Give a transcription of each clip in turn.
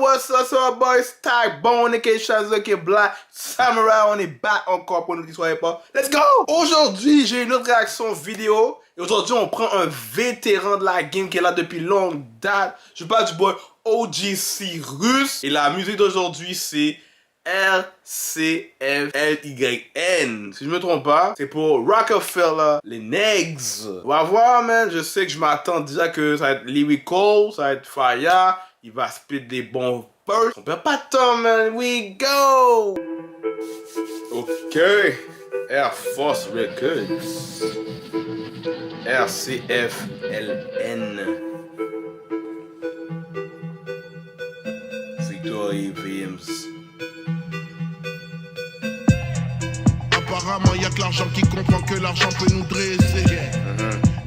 what's up, boys? Tag Bone, aka Shazuki Black Samurai, on est back encore pour nous qui soyez pas. Let's go! Aujourd'hui, j'ai une autre réaction vidéo. Et aujourd'hui, on prend un vétéran de la game qui est là depuis longue date. Je parle du boy OGC Russe. Et la musique d'aujourd'hui, c'est RCFLYN. Si je me trompe pas, c'est pour Rockefeller, les Negs. On va voir, man. Je sais que je m'attends déjà que ça va être lyrical, ça va être fire. Il va split des bons first. On perd pas de temps, man. We go! Ok. Air Force Records. RCFLN. Victory Williams. Apparemment, y'a que l'argent qui comprend que l'argent peut nous dresser.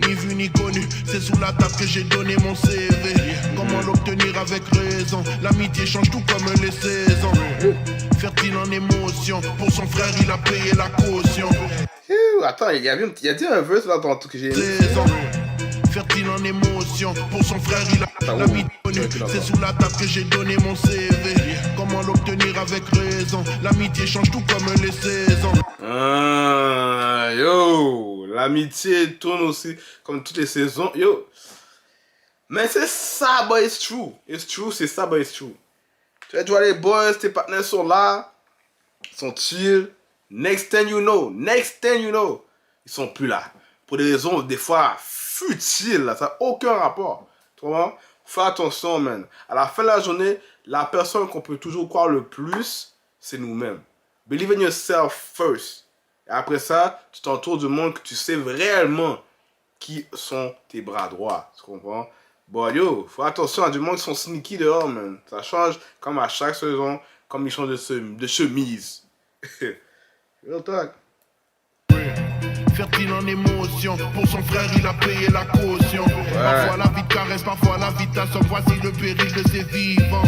Ni vu ni connu, c'est sous la table que j'ai donné mon CV. Comment l'obtenir avec raison? L'amitié change tout comme les saisons. Fertile en émotion, pour son frère il a payé la caution. Attends, il y a dit un verse là dans tout que j'ai aimé. Fertile en émotion, pour son frère il a l'amitié connue. C'est sous la table que j'ai donné mon CV. Comment l'obtenir avec raison? L'amitié change tout comme les saisons. Yo, l'amitié tourne aussi comme toutes les saisons. Yo, mais c'est ça, but it's true. It's true, c'est ça, but it's true. Tu vois les boys, tes partenaires sont là, ils sont chill. Next thing you know, ils sont plus là. Pour des raisons des fois futiles, là, ça n'a aucun rapport. Tu vois? Fais attention, man. À la fin de la journée, la personne qu'on peut toujours croire le plus, c'est nous-mêmes. Believe in yourself first. Et après ça, tu t'entoures du monde que tu sais réellement qui sont tes bras droits. Tu comprends? Bon, yo, faut attention à du monde qui sont sneaky dehors, man. Ça change comme à chaque saison, comme ils changent de chemise. Real talk. Fertile en émotion, pour son frère il a payé la caution. Parfois la vie te caresse, parfois la vie t'assomme. Voici le péril de ses vivants.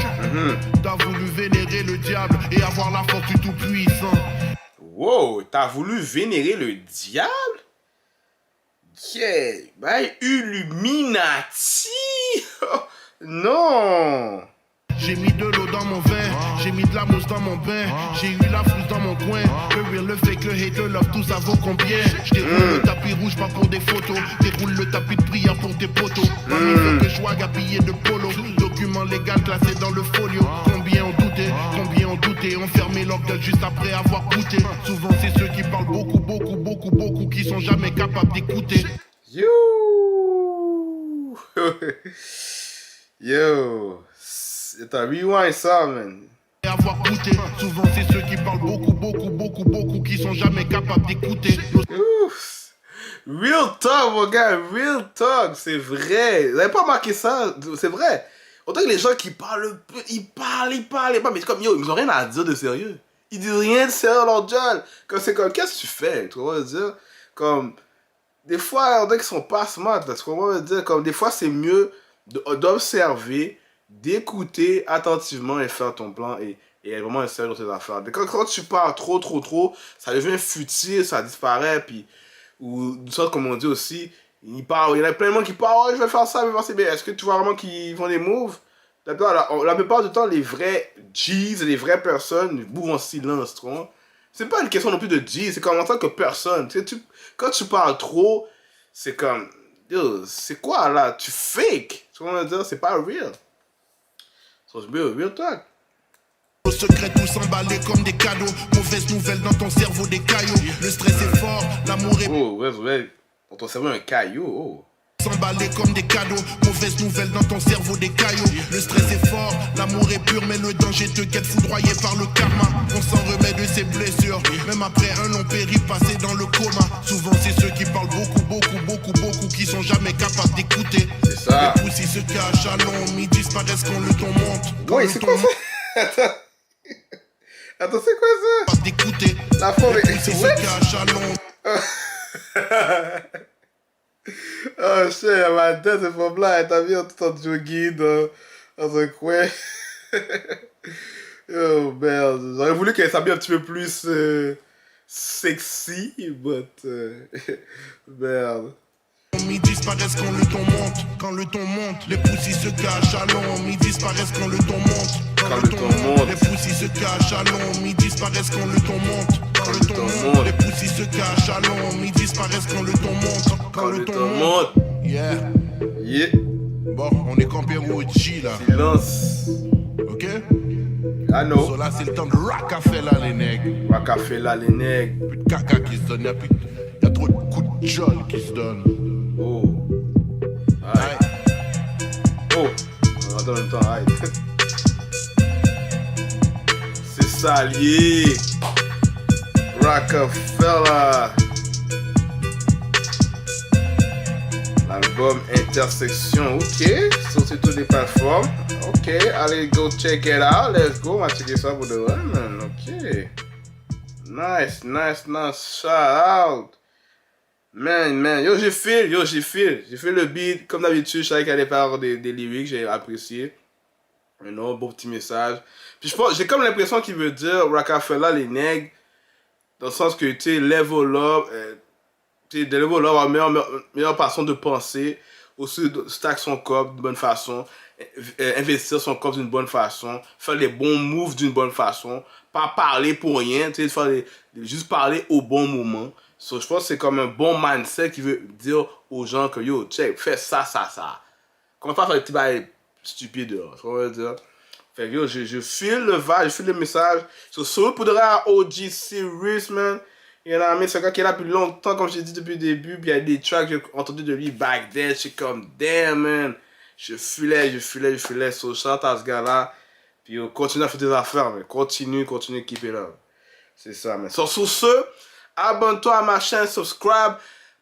T'as voulu vénérer le diable et avoir la force du tout-puissant. Wow, t'as voulu vénérer le diable? Yeah, ben Illuminati. Non. J'ai mis de l'eau dans mon vin, j'ai mis de la mousse dans mon bain, j'ai eu la frousse dans mon coin. Le real, le fake, le hate, le love, tout ça vaut combien? Je déroule le tapis rouge pas pour des photos, déroule le tapis de prière pour tes poteaux. Mamie veut que je sois habillé de polo, document légal classé dans le folio. Combien ont douté, ont fermé leur gueule juste après avoir goûté. Souvent c'est ceux qui parlent beaucoup, qui sont jamais capables d'écouter. Yo. Yo. T'as rewind ça, man. Avoir goûté. Souvent c'est ceux qui parlent beaucoup, qui sont jamais capables d'écouter. Real talk, mon gars, real talk, c'est vrai. Vous avez pas remarqué ça? C'est vrai. Autant que les gens qui parlent, ils parlent pas, mais c'est comme, yo, ils ont rien à dire de sérieux. Ils disent rien de sérieux dans leur job. Comme c'est comme, qu'est-ce que tu fais? Tu vois, dire, comme, des fois, on dirait qu'ils sont pas smart, là, tu comprends, dire, comme, des fois, c'est mieux d'observer, d'écouter attentivement et faire ton plan et vraiment essayer dans tes affaires. Quand tu parles trop, ça devient futile, ça disparaît, puis, ou d'une sorte comme on dit aussi, il y en a plein de monde qui parlent, oh, je vais faire ça, je vais faire ça, mais est-ce que tu vois vraiment qu'ils font des moves? La plupart du temps, les vrais G's et les vraies personnes mouvent en silence, tu vois. C'est pas une question non plus de G's, c'est comme en tant que personne. Quand tu parles trop, c'est comme, yo, c'est quoi là? Tu fake, tu vois ce que je veux dire? C'est pas real. So, real talk. Au secret, tous emballés comme des cadeaux. Mauvaise nouvelle dans ton cerveau, des caillots. Le stress est fort, l'amour est... Oh, ouais. Dans ton cerveau, un caillou, oh. S'emballer comme des cadeaux. Mauvaise nouvelle dans ton cerveau, des caillots. Le stress est fort, l'amour est pur, mais le danger te guette foudroyé par le karma. On s'en remet de ses blessures, même après un long périple passé dans le coma. Souvent c'est ceux qui parlent beaucoup, qui sont jamais capables d'écouter. C'est ça. Les poussis se cachent à l'ombre, ils disparaissent quand le ton monte. Oui, c'est quoi ça? Attends, c'est quoi ça? Pas d'écouter. La forme est... Les poussis se cachent à l'ombre. Oh shit, ma tête c'est pas blanc, t'as vu tout en jogging dans un coin. Oh merde, j'aurais voulu qu'elle s'habille un petit peu plus sexy, but merde. Ils disparaissent quand le ton monte, les poussis se cachent à l'ombre, ils disparaissent quand le ton monte. quand le ton monte. Les poussis se cachent à l'ombre, ils disparaissent quand le ton monte. Quand le ton monte. Les poussis se cachent à l'ombre, ils disparaissent quand le ton monte. Quand le ton monte. Yeah. Yeah. Bon, on est campé au G là. Silence. Ok? I know. So là, c'est le temps de Rockefeller, les nègres. Rockefeller, les nègres. Plus de caca qui se donne, y a trop de coups de jol qui se donnent. Oh. Aïe. Oh. On attend en même temps, aïe. C'est ça, lié. Rockefeller. L'album Intersection, ok. Sur toutes les plateformes. Ok, allez, go check it out. Let's go. On va checker ça pour de vrai, man. Ok. Nice, nice, nice. Shout out. Man. Yo, j'ai fait le beat. Comme d'habitude, je savais qu'il allait faire des lyrics. J'ai apprécié. Un beau petit message. Puis je pense, j'ai comme l'impression qu'il veut dire Rockefeller, les nègres. Dans le sens que, tu sais, level up. De level up, meilleure façon de penser. Aussi, stack son corps d'une bonne façon. Investir son corps d'une bonne façon. Faire les bons moves d'une bonne façon. Pas parler pour rien. Tu sais, juste parler au bon moment. So, je pense que c'est comme un bon mindset qui veut dire aux gens que yo, check, fais ça. Comment pas faire des petits bails stupides dehors. Tu vois ce que je veux dire? Fait que yo, je file le vibe, je file le message. So, pour de vrai, OG Serious, man. Il y en a un c'est un gars qui est là depuis longtemps, comme j'ai dit depuis le début. Puis il y a des tracks que j'ai entendu de lui back then. Je suis comme, damn, man. Je filais. So, shout à ce gars-là. Puis continue à faire des affaires, man. Continue, keep it up. C'est ça, man. So, sur ce, abonne-toi à ma chaîne, subscribe,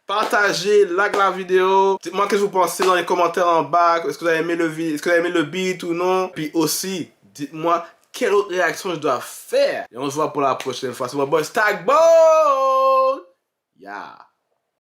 partagez, like la vidéo. Dites-moi ce que vous pensez dans les commentaires en bas. Est-ce que vous avez aimé le beat ou non? Puis aussi, dites-moi quelle autre réaction je dois faire. Et on se voit pour la prochaine fois. C'est mon boy Stackboat. Yeah.